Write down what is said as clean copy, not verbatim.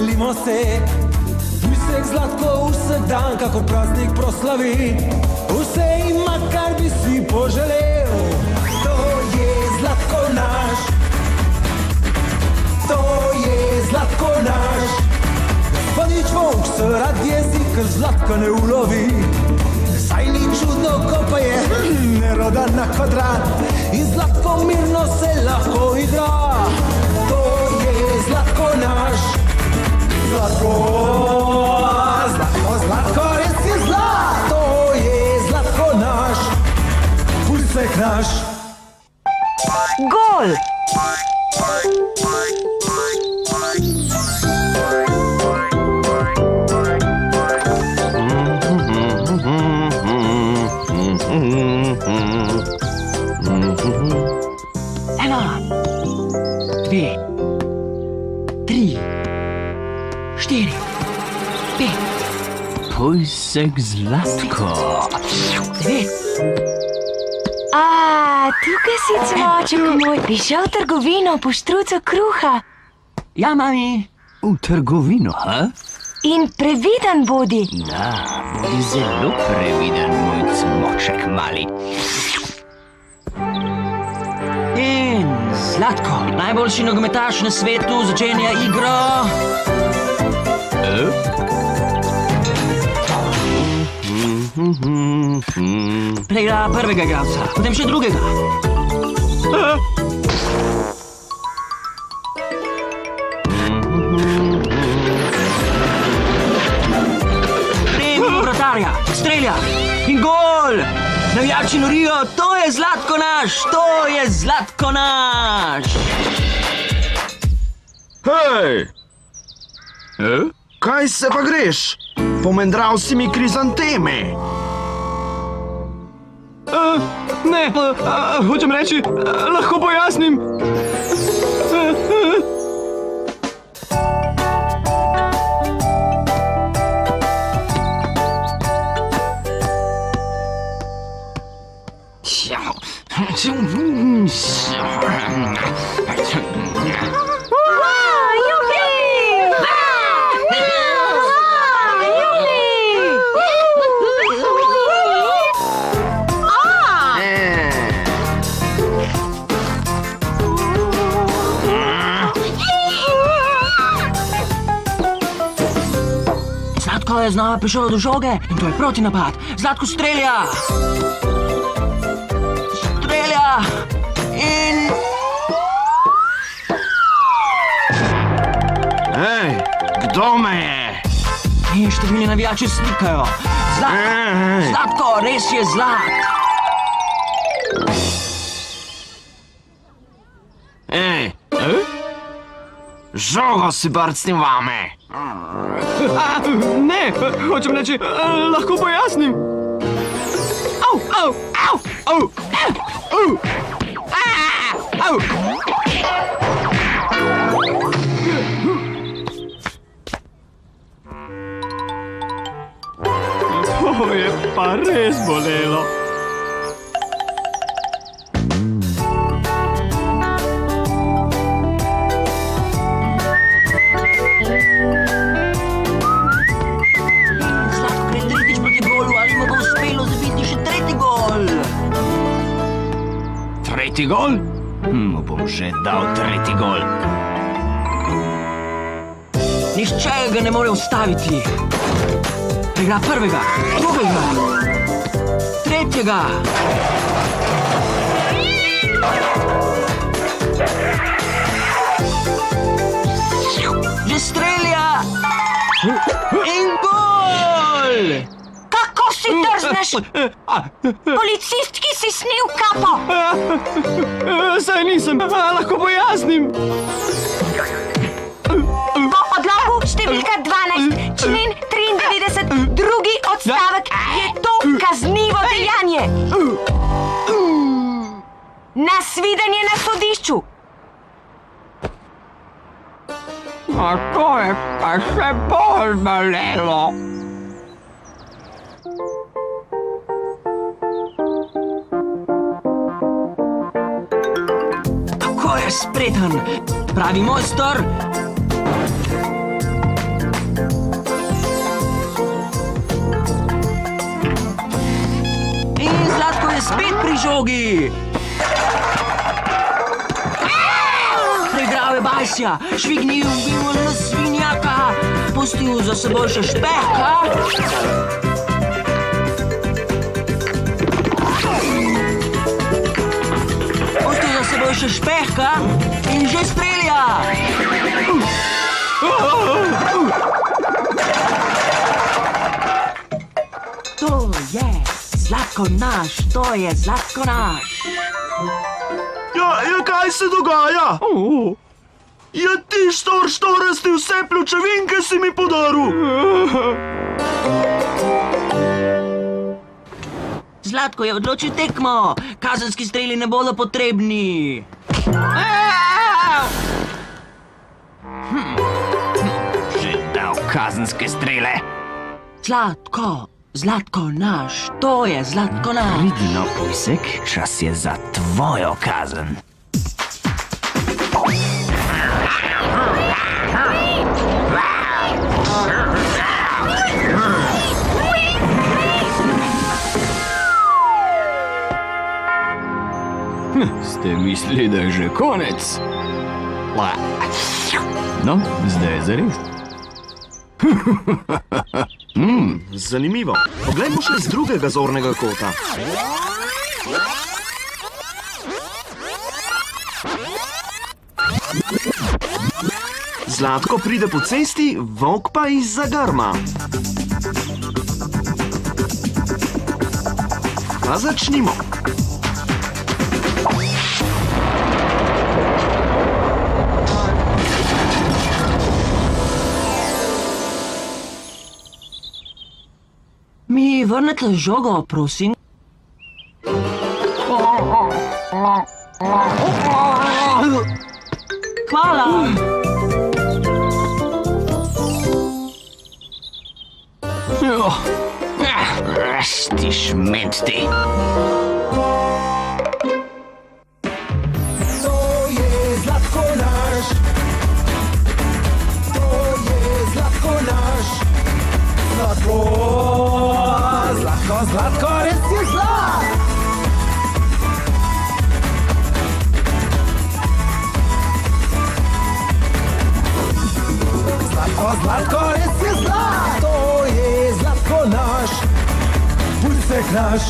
veselimo se. Vseh Zlatko vsak dan, kakor praznik proslavi. Vse ima, kar bi si poželel. To je Zlatko naš. To je Zlatko naš. Gospodič Volk se rad jezi, ker Zlatka ne ulovi. Saj ni čudno, ko pa je neroda na kvadrat. In Zlatko mirno se lahko igra. To je Zlatko naš. Zlatko, Zlatko, Zlatko, res je zlat. To je Zlatko naš. Vseh naš. Gol! Ena, dve, tri, štiri, pet. Pujsek Zlatko. Devet. Tukaj si, cmoček moj. Bi šel v trgovino po štruco kruha. Ja, mami, v trgovino, ha? In previden bodi. Da, bodi zelo previden, moj cmoček mali. In Zlatko, najboljši nogometaš na svetu, začenja igro. Preigra prvega igralca, potem še drugega. Mimo vratarja, strelja in gol! Navijači norijo, to je Zlatko naš, to je Zlatko naš! Hej! Kaj se pa greš? Pomendral si mi krizanteme. Ne, hočem reči, lahko pojasnim. Zlatko je znova prišel do žoge in to je protinapad. Zlatko strelja! Strelja! In... Hej, kdo me je? In številni navijači slikajo. Zlatko, res je zlat! Ej, žogo si brcnil vame. Ne, hočem reči, lahko pojasnim. Au, au, au, au, au, au. To je pa res bolelo. Tretji gol? Mu bom že dal tretji gol. Nihče ga ne more ustaviti. Igra prvega, drugega, tretjega. Že strelja. In gol! Kako si drzneš? Policistki si snil kapo. Saj nisem, lahko pojasnim. Po odlogu številka 12, člen 93, drugi odstavek, je to kaznivo dejanje. Nasvidenje na sodišču. A to je pa še bolj bolelo. Kako je spreten, pravi mojster. spet pri žogi. Preigral je Bajsja, švignil mimo na svinjaka, pustil za seboj še špehka. Pustil za seboj še špehka in že strelja. To je Zlatko naš, to je Zlatko naš. Ja, kaj se dogaja? Ja, ti štorasti vse pločevinke si mi podaril. Zlatko je odločil tekmo, kazenski streli ne bodo potrebni. Že dal kazenske strele. Zlatko naš, to je Zlatko naš. Pridi na pujsek, čas je za tvojo kazen. Ste mislili, da je že konec? No, zdaj je zares. Zanimivo. Poglejmo še z drugega zornega kota. Zlatko pride po cesti, volk pa izza grma. Pa začnimo. Mi vrnete žogo, prosim. Hvala. Ti šment ti. To je Zlatko naš. To je Zlatko naš. Zlatko, Zlatko, Zlatko, res je zlat. Zlatko, Zlatko, res je zlat. To je Zlatko naš. Pulsek naš.